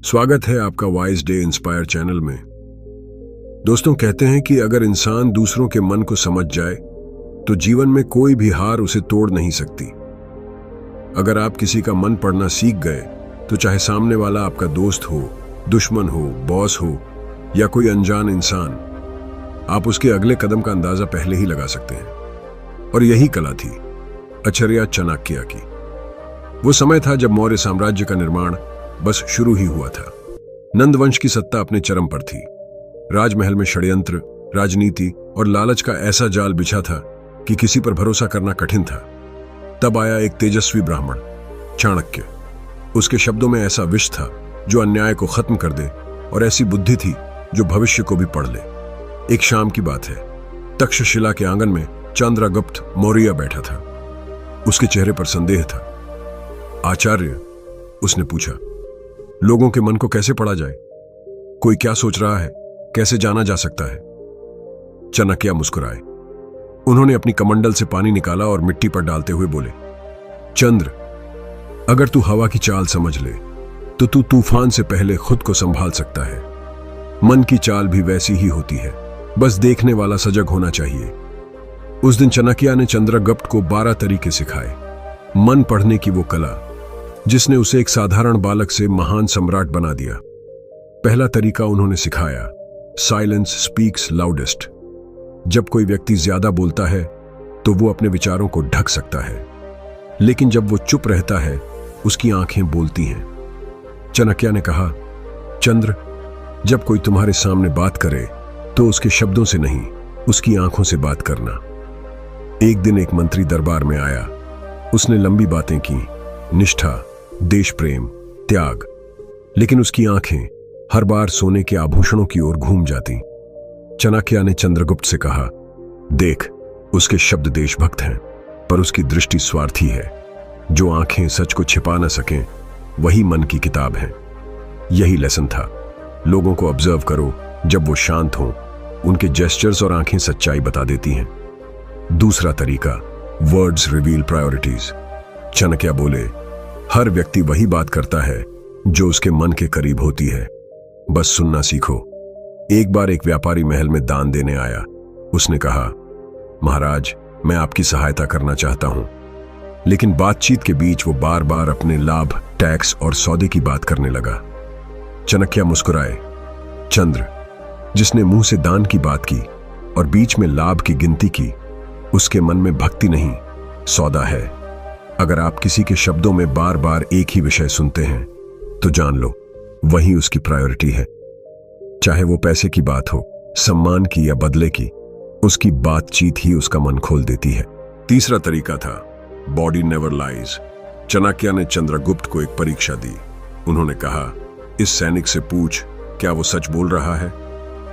स्वागत है आपका वाइज डे इंस्पायर चैनल में। दोस्तों, कहते हैं कि अगर इंसान दूसरों के मन को समझ जाए तो जीवन में कोई भी हार उसे तोड़ नहीं सकती। अगर आप किसी का मन पढ़ना सीख गए तो चाहे सामने वाला आपका दोस्त हो, दुश्मन हो, बॉस हो या कोई अनजान इंसान, आप उसके अगले कदम का अंदाजा पहले ही लगा सकते हैं। और यही कला थी अचर्या चाणक्य की। वो समय था जब मौर्य साम्राज्य का निर्माण बस शुरू ही हुआ था। नंदवंश की सत्ता अपने चरम पर थी। राजमहल में षड्यंत्र, राजनीति और लालच का ऐसा जाल बिछा था कि किसी पर भरोसा करना कठिन था। तब आया एक तेजस्वी ब्राह्मण, चाणक्य। उसके शब्दों में ऐसा विष था जो अन्याय को खत्म कर दे और ऐसी बुद्धि थी जो भविष्य को भी पढ़ ले। एक शाम की बात है। तक्षशिला के आंगन में चंद्रगुप्त मौर्य बैठा था। उसके चेहरे पर संदेह था। आचार्य, उसने पूछा, लोगों के मन को कैसे पढ़ा जाए? कोई क्या सोच रहा है, कैसे जाना जा सकता है? चाणक्य मुस्कुराए। उन्होंने अपनी कमंडल से पानी निकाला और मिट्टी पर डालते हुए बोले, चंद्र, अगर तू हवा की चाल समझ ले तो तू तूफान से पहले खुद को संभाल सकता है। मन की चाल भी वैसी ही होती है, बस देखने वाला सजग होना चाहिए। उस दिन चाणक्य ने चंद्रगुप्त को 12 तरीके सिखाए। मन पढ़ने की वो कला जिसने उसे एक साधारण बालक से महान सम्राट बना दिया। पहला तरीका उन्होंने सिखाया, साइलेंस स्पीक्स लाउडेस्ट। जब कोई व्यक्ति ज्यादा बोलता है तो वो अपने विचारों को ढक सकता है, लेकिन जब वो चुप रहता है उसकी आंखें बोलती हैं। चाणक्य ने कहा, चंद्र, जब कोई तुम्हारे सामने बात करे तो उसके शब्दों से नहीं, उसकी आंखों से बात करना। एक दिन एक मंत्री दरबार में आया। उसने लंबी बातें की, निष्ठा, देश प्रेम, त्याग, लेकिन उसकी आंखें हर बार सोने के आभूषणों की ओर घूम जाती। चाणक्य ने चंद्रगुप्त से कहा, देख, उसके शब्द देशभक्त हैं पर उसकी दृष्टि स्वार्थी है। जो आंखें सच को छिपा न सकें वही मन की किताब है। यही लेसन था। लोगों को ऑब्जर्व करो, जब वो शांत हों उनके जेस्चर्स और आंखें सच्चाई बता देती हैं। दूसरा तरीका, वर्ड्स रिवील प्रायोरिटीज। चाणक्य बोले, हर व्यक्ति वही बात करता है जो उसके मन के करीब होती है। बस सुनना सीखो। एक बार एक व्यापारी महल में दान देने आया। उसने कहा, महाराज, मैं आपकी सहायता करना चाहता हूं। लेकिन बातचीत के बीच वो बार बार अपने लाभ, टैक्स और सौदे की बात करने लगा। चाणक्य मुस्कुराए। चंद्र, जिसने मुंह से दान की बात की और बीच में लाभ की गिनती की, उसके मन में भक्ति नहीं, सौदा है। अगर आप किसी के शब्दों में बार बार एक ही विषय सुनते हैं तो जान लो वही उसकी प्रायोरिटी है। चाहे वो पैसे की बात हो, सम्मान की या बदले की, उसकी बातचीत ही उसका मन खोल देती है। तीसरा तरीका था, बॉडी नेवर लाइज। चाणक्य ने चंद्रगुप्त को एक परीक्षा दी। उन्होंने कहा, इस सैनिक से पूछ, क्या वो सच बोल रहा है?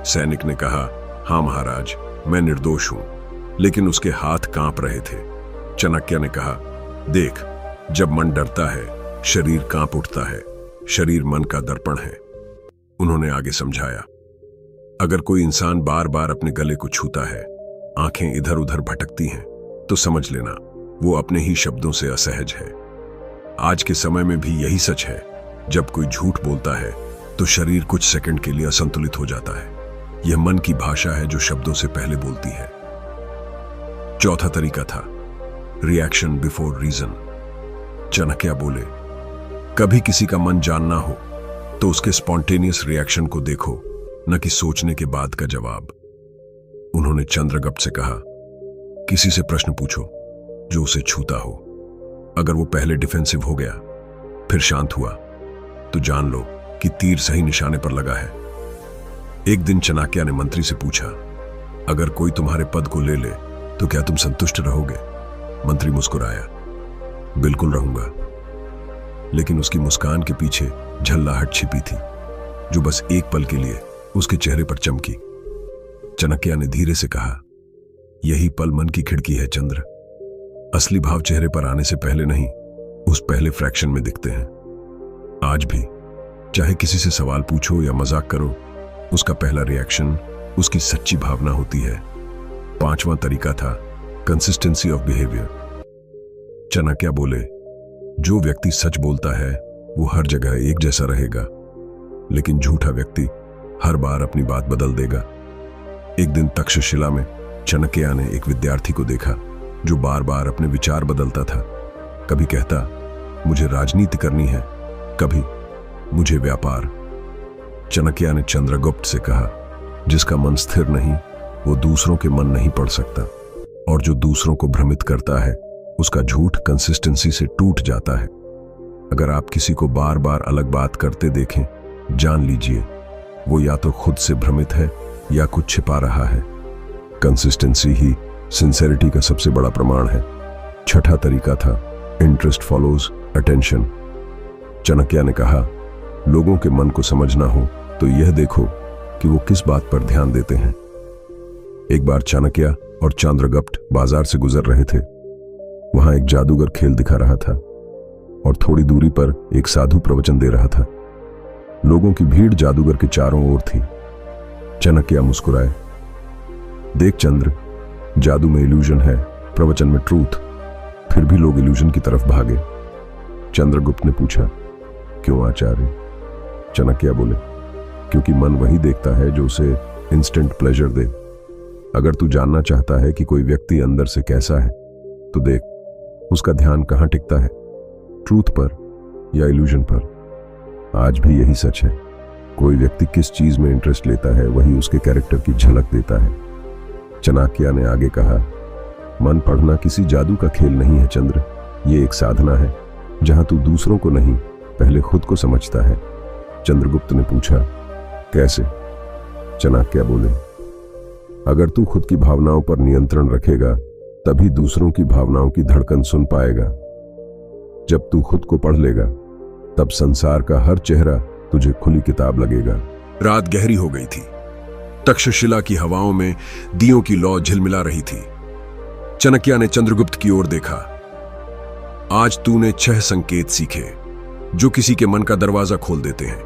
सैनिक ने कहा, हाँ महाराज, मैं निर्दोष हूं। लेकिन उसके हाथ कांप रहे थे। चाणक्य ने कहा, देख, जब मन डरता है शरीर कांप उठता है। शरीर मन का दर्पण है। उन्होंने आगे समझाया, अगर कोई इंसान बार बार अपने गले को छूता है, आंखें इधर उधर भटकती हैं, तो समझ लेना वो अपने ही शब्दों से असहज है। आज के समय में भी यही सच है। जब कोई झूठ बोलता है तो शरीर कुछ सेकंड के लिए असंतुलित हो जाता है। यह मन की भाषा है जो शब्दों से पहले बोलती है। चौथा तरीका था, रिएक्शन बिफोर रीजन। चाणक्य बोले, कभी किसी का मन जानना हो तो उसके स्पॉन्टेनियस रिएक्शन को देखो, न कि सोचने के बाद का जवाब। उन्होंने चंद्रगुप्त से कहा, किसी से प्रश्न पूछो जो उसे छूता हो। अगर वो पहले डिफेंसिव हो गया फिर शांत हुआ तो जान लो कि तीर सही निशाने पर लगा है। एक दिन चाणक्य ने मंत्री से पूछा, अगर कोई तुम्हारे पद को ले ले तो क्या तुम संतुष्ट रहोगे? मंत्री मुस्कुराया, बिल्कुल रहूंगा। लेकिन उसकी मुस्कान के पीछे झल्लाहट छिपी थी जो बस एक पल के लिए उसके चेहरे पर चमकी। चाणक्य ने धीरे से कहा, यही पल मन की खिड़की है चंद्र। असली भाव चेहरे पर आने से पहले नहीं, उस पहले फ्रैक्शन में दिखते हैं। आज भी चाहे किसी से सवाल पूछो या मजाक करो, उसका पहला रिएक्शन उसकी सच्ची भावना होती है। पांचवां तरीका था, कंसिस्टेंसी ऑफ बिहेवियर। चाणक्य बोले, जो व्यक्ति सच बोलता है वो हर जगह एक जैसा रहेगा। लेकिन झूठा व्यक्ति हर बार अपनी बात बदल देगा। एक दिन तक्षशिला में चाणक्य ने एक विद्यार्थी को देखा जो बार बार अपने विचार बदलता था। कभी कहता मुझे राजनीति करनी है, कभी मुझे व्यापार। चाणक्य ने चंद्रगुप्त से कहा जिसका मन स्थिर नहीं वो दूसरों के मन नहीं पढ़ सकता, और जो दूसरों को भ्रमित करता है उसका झूठ कंसिस्टेंसी से टूट जाता है। अगर आप किसी को बार बार अलग बात करते देखें, जान लीजिए वो या तो खुद से भ्रमित है या कुछ छिपा रहा है। कंसिस्टेंसी ही सिंसेरिटी का सबसे बड़ा प्रमाण है। छठा तरीका था इंटरेस्ट फॉलोज अटेंशन। चाणक्य ने कहा लोगों के मन को समझना हो तो यह देखो कि वो किस बात पर ध्यान देते हैं। एक बार चाणक्य और चंद्रगुप्त बाजार से गुजर रहे थे। वहां एक जादूगर खेल दिखा रहा था और थोड़ी दूरी पर एक साधु प्रवचन दे रहा था। लोगों की भीड़ जादूगर के चारों ओर थी। चाणक्य मुस्कुराए, देख चंद्र, जादू में इल्यूजन है, प्रवचन में ट्रूथ। फिर भी लोग इल्यूजन की तरफ भागे। चंद्रगुप्त ने पूछा क्यों आचार्य? चाणक्य बोले क्योंकि मन वही देखता है जो उसे इंस्टेंट प्लेजर दे। अगर तू जानना चाहता है कि कोई व्यक्ति अंदर से कैसा है तो देख उसका ध्यान कहां टिकता है, ट्रूथ पर या इल्यूजन पर। आज भी यही सच है। कोई व्यक्ति किस चीज में इंटरेस्ट लेता है वही उसके कैरेक्टर की झलक देता है। चाणक्य ने आगे कहा मन पढ़ना किसी जादू का खेल नहीं है चंद्र, ये एक साधना है जहां तू दूसरों को नहीं पहले खुद को समझता है। चंद्रगुप्त ने पूछा कैसे? चाणक्य बोले अगर तू खुद की भावनाओं पर नियंत्रण रखेगा तभी दूसरों की भावनाओं की धड़कन सुन पाएगा। जब तू खुद को पढ़ लेगा तब संसार का हर चेहरा तुझे खुली किताब लगेगा। रात गहरी हो गई थी। तक्षशिला की हवाओं में दियों की लौ झिलमिला रही थी। चाणक्य ने चंद्रगुप्त की ओर देखा। आज तूने 6 संकेत सीखे जो किसी के मन का दरवाजा खोल देते हैं,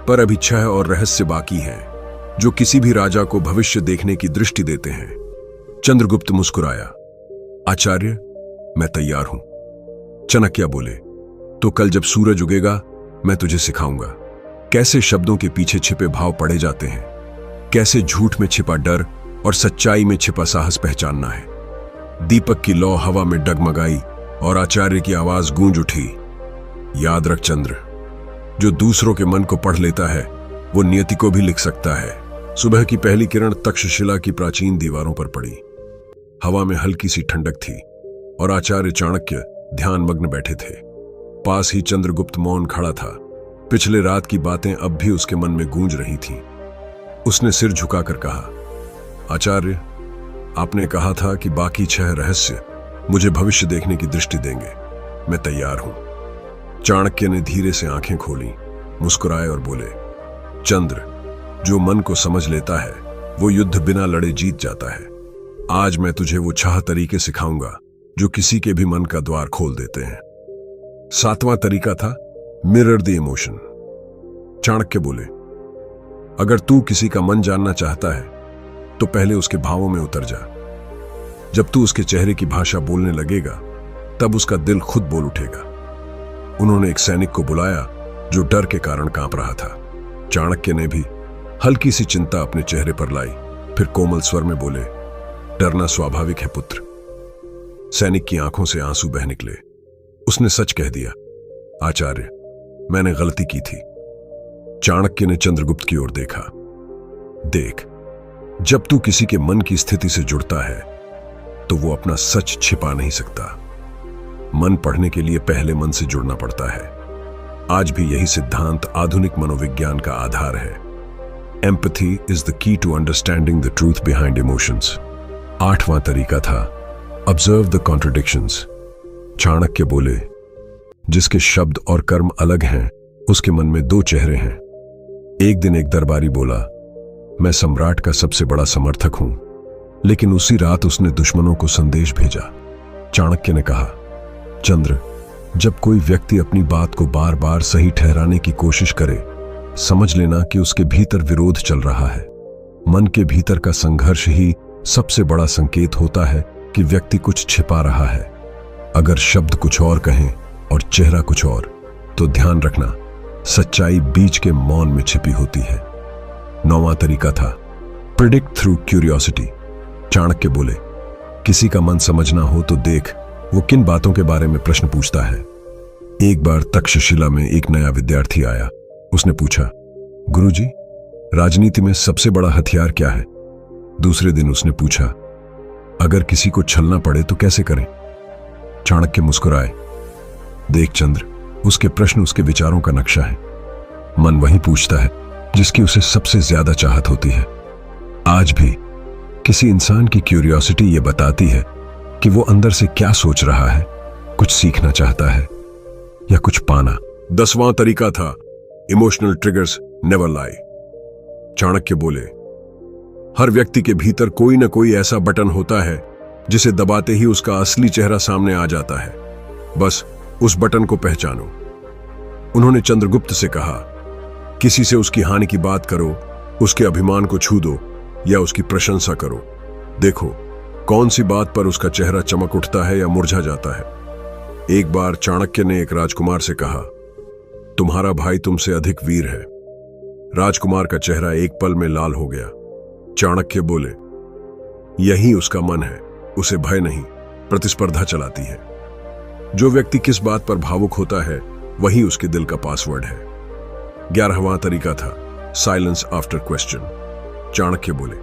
पर अभी 6 और रहस्य बाकी हैं जो किसी भी राजा को भविष्य देखने की दृष्टि देते हैं। चंद्रगुप्त मुस्कुराया, आचार्य मैं तैयार हूं। चाणक्य बोले तो कल जब सूरज उगेगा मैं तुझे सिखाऊंगा कैसे शब्दों के पीछे छिपे भाव पढ़े जाते हैं, कैसे झूठ में छिपा डर और सच्चाई में छिपा साहस पहचानना है। दीपक की लौ हवा में डगमगाई और आचार्य की आवाज गूंज उठी, याद रख चंद्र, जो दूसरों के मन को पढ़ लेता है वो नियति को भी लिख सकता है। सुबह की पहली किरण तक्षशिला की प्राचीन दीवारों पर पड़ी। हवा में हल्की सी ठंडक थी और आचार्य चाणक्य ध्यान मग्न बैठे थे। पास ही चंद्रगुप्त मौन खड़ा था। पिछले रात की बातें अब भी उसके मन में गूंज रही थीं। उसने सिर झुकाकर कहा, आचार्य, आपने कहा था कि बाकी 6 रहस्य मुझे भविष्य देखने की दृष्टि देंगे। मैं तैयार हूं। चाणक्य ने धीरे से आंखें खोली, मुस्कुराए और बोले, चंद्र, जो मन को समझ लेता है वो युद्ध बिना लड़े जीत जाता है। आज मैं तुझे वो 6 तरीके सिखाऊंगा जो किसी के भी मन का द्वार खोल देते हैं। 7वां तरीका था मिरर द इमोशन। चाणक्य बोले, अगर तू किसी का मन जानना चाहता है तो पहले उसके भावों में उतर जा। जब तू उसके चेहरे की भाषा बोलने लगेगा तब उसका दिल खुद बोल उठेगा। उन्होंने एक सैनिक को बुलाया जो डर के कारण कांप रहा था। चाणक्य ने भी हल्की सी चिंता अपने चेहरे पर लाई, फिर कोमल स्वर में बोले, डरना स्वाभाविक है पुत्र। सैनिक की आंखों से आंसू बह निकले। उसने सच कह दिया, आचार्य, मैंने गलती की थी। चाणक्य ने चंद्रगुप्त की ओर देखा, देख, जब तू किसी के मन की स्थिति से जुड़ता है तो वो अपना सच छिपा नहीं सकता। मन पढ़ने के लिए पहले मन से जुड़ना पड़ता है। आज भी यही सिद्धांत आधुनिक मनोविज्ञान का आधार है। Empathy is the key to understanding the truth behind emotions. 8वां तरीका था ऑब्जर्व द कॉन्ट्रडिक्शंस। चाणक्य बोले, जिसके शब्द और कर्म अलग हैं उसके मन में 2 चेहरे हैं। एक दिन एक दरबारी बोला, मैं सम्राट का सबसे बड़ा समर्थक हूं, लेकिन उसी रात उसने दुश्मनों को संदेश भेजा। चाणक्य ने कहा, चंद्र, जब कोई व्यक्ति अपनी बात को बार बार सही ठहराने की कोशिश करे, समझ लेना कि उसके भीतर विरोध चल रहा है। मन के भीतर का संघर्ष ही सबसे बड़ा संकेत होता है कि व्यक्ति कुछ छिपा रहा है। अगर शब्द कुछ और कहें और चेहरा कुछ और, तो ध्यान रखना, सच्चाई बीच के मौन में छिपी होती है। 9वां तरीका था प्रिडिक्ट थ्रू क्यूरियोसिटी। चाणक्य बोले, किसी का मन समझना हो तो देख वो किन बातों के बारे में प्रश्न पूछता है। एक बार तक्षशिला में एक नया विद्यार्थी आया। उसने पूछा, गुरुजी, राजनीति में सबसे बड़ा हथियार क्या है? दूसरे दिन उसने पूछा, अगर किसी को छलना पड़े तो कैसे करें? चाणक्य मुस्कुराए, देख चंद्र, उसके प्रश्न उसके विचारों का नक्शा है। मन वही पूछता है जिसकी उसे सबसे ज्यादा चाहत होती है। आज भी किसी इंसान की क्यूरियोसिटी ये बताती है कि वो अंदर से क्या सोच रहा है, कुछ सीखना चाहता है या कुछ पाना। 10वां तरीका था इमोशनल ट्रिगर्स नेवर लाई। चाणक्य बोले, हर व्यक्ति के भीतर कोई ना कोई ऐसा बटन होता है जिसे दबाते ही उसका असली चेहरा सामने आ जाता है। बस उस बटन को पहचानो। उन्होंने चंद्रगुप्त से कहा, किसी से उसकी हानि की बात करो, उसके अभिमान को छू दो या उसकी प्रशंसा करो। देखो कौन सी बात पर उसका चेहरा चमक उठता है या मुरझा जाता है। एक बार चाणक्य ने एक राजकुमार से कहा, तुम्हारा भाई तुमसे अधिक वीर है। राजकुमार का चेहरा एक पल में लाल हो गया। चाणक्य बोले, यही उसका मन है, उसे भय नहीं, प्रतिस्पर्धा चलाती है। जो व्यक्ति किस बात पर भावुक होता है वही उसके दिल का पासवर्ड है। 11वां तरीका था साइलेंस आफ्टर क्वेश्चन। चाणक्य बोले,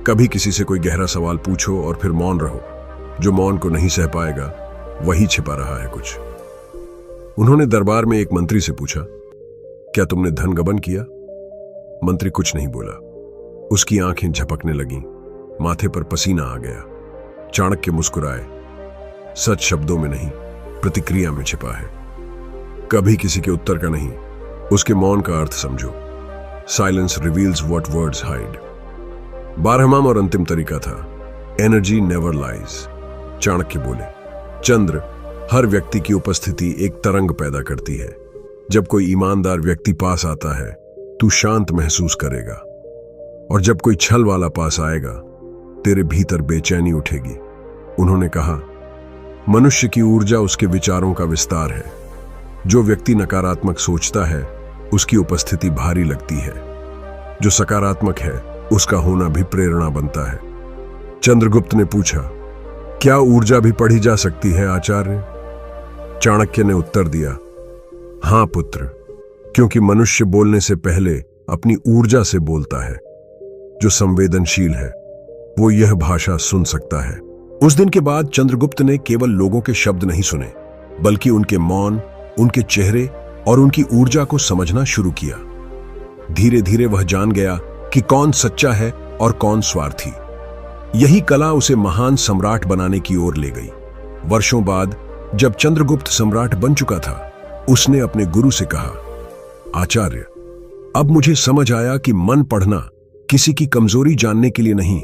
कभी किसी से कोई गहरा सवाल पूछो और फिर मौन रहो। जो मौन को नहीं सह पाएगा वही छिपा रहा है कुछ। उन्होंने दरबार में एक मंत्री से पूछा, क्या तुमने धन गबन किया? मंत्री कुछ नहीं बोला। उसकी आंखें झपकने लगीं, माथे पर पसीना आ गया। चाणक्य मुस्कुराए, सच शब्दों में नहीं, प्रतिक्रिया में छिपा है। कभी किसी के उत्तर का नहीं, उसके मौन का अर्थ समझो। Silence reveals what words hide. 12वां और अंतिम तरीका था एनर्जी नेवर लाइज। चाणक्य बोले, चंद्र, हर व्यक्ति की उपस्थिति एक तरंग पैदा करती है। जब कोई ईमानदार व्यक्ति पास आता है तू शांत महसूस करेगा, और जब कोई छल वाला पास आएगा तेरे भीतर बेचैनी उठेगी। उन्होंने कहा, मनुष्य की ऊर्जा उसके विचारों का विस्तार है। जो व्यक्ति नकारात्मक सोचता है उसकी उपस्थिति भारी लगती है। जो सकारात्मक है उसका होना भी प्रेरणा बनता है। चंद्रगुप्त ने पूछा, क्या ऊर्जा भी पढ़ी जा सकती है आचार्य? चाणक्य ने उत्तर दिया, हां पुत्र, क्योंकि मनुष्य बोलने से पहले अपनी ऊर्जा से बोलता है। जो संवेदनशील है वो यह भाषा सुन सकता है। उस दिन के बाद चंद्रगुप्त ने केवल लोगों के शब्द नहीं सुने, बल्कि उनके मौन, उनके चेहरे और उनकी ऊर्जा को समझना शुरू किया। धीरे धीरे वह जान गया कि कौन सच्चा है और कौन स्वार्थी। यही कला उसे महान सम्राट बनाने की ओर ले गई। वर्षों बाद जब चंद्रगुप्त सम्राट बन चुका था, उसने अपने गुरु से कहा, आचार्य, अब मुझे समझ आया कि मन पढ़ना किसी की कमजोरी जानने के लिए नहीं,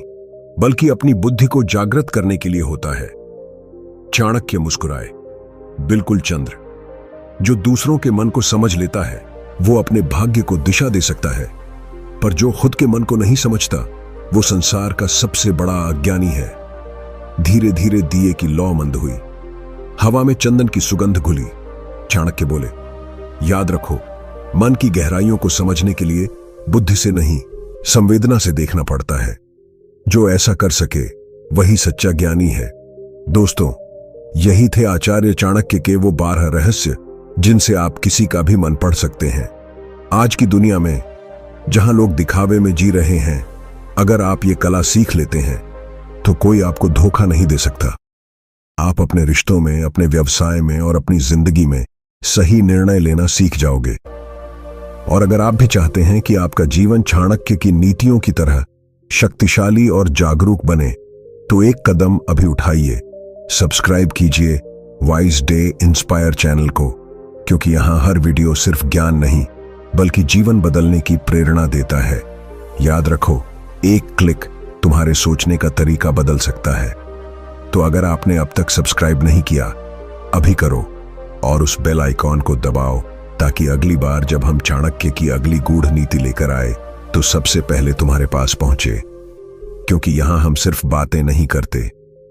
बल्कि अपनी बुद्धि को जागृत करने के लिए होता है। चाणक्य मुस्कुराए, बिल्कुल चंद्र, जो दूसरों के मन को समझ लेता है वो अपने भाग्य को दिशा दे सकता है, पर जो खुद के मन को नहीं समझता वो संसार का सबसे बड़ा अज्ञानी है। धीरे धीरे दिए की लौ मंद हुई, हवा में चंदन की सुगंध घुली। चाणक्य बोले, याद रखो, मन की गहराइयों को समझने के लिए बुद्धि से नहीं, संवेदना से देखना पड़ता है। जो ऐसा कर सके वही सच्चा ज्ञानी है। दोस्तों, यही थे आचार्य चाणक्य के वो 12 रहस्य जिनसे आप किसी का भी मन पढ़ सकते हैं। आज की दुनिया में जहां लोग दिखावे में जी रहे हैं, अगर आप ये कला सीख लेते हैं तो कोई आपको धोखा नहीं दे सकता। आप अपने रिश्तों में, अपने व्यवसाय में और अपनी जिंदगी में सही निर्णय लेना सीख जाओगे। और अगर आप भी चाहते हैं कि आपका जीवन चाणक्य की नीतियों की तरह शक्तिशाली और जागरूक बने, तो एक कदम अभी उठाइए। सब्सक्राइब कीजिए वाइज डे इंस्पायर चैनल को, क्योंकि यहां हर वीडियो सिर्फ ज्ञान नहीं बल्कि जीवन बदलने की प्रेरणा देता है। याद रखो, एक क्लिक तुम्हारे सोचने का तरीका बदल सकता है। तो अगर आपने अब तक सब्सक्राइब नहीं किया, अभी करो और उस बेल आइकॉन को दबाओ, ताकि अगली बार जब हम चाणक्य की अगली गूढ़ नीति लेकर आए तो सबसे पहले तुम्हारे पास पहुंचे। क्योंकि यहां हम सिर्फ बातें नहीं करते,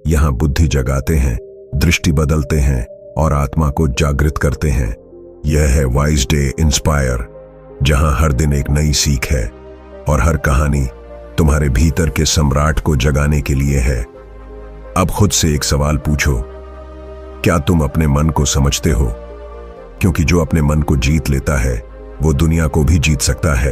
यहां बुद्धि जगाते हैं, दृष्टि बदलते हैं और आत्मा को जागृत करते हैं। यह है वाइज डे इंस्पायर, जहां हर दिन एक नई सीख है और हर कहानी तुम्हारे भीतर के सम्राट को जगाने के लिए है। अब खुद से एक सवाल पूछो, क्या तुम अपने मन को समझते हो? क्योंकि जो अपने मन को जीत लेता है वो दुनिया को भी जीत सकता है।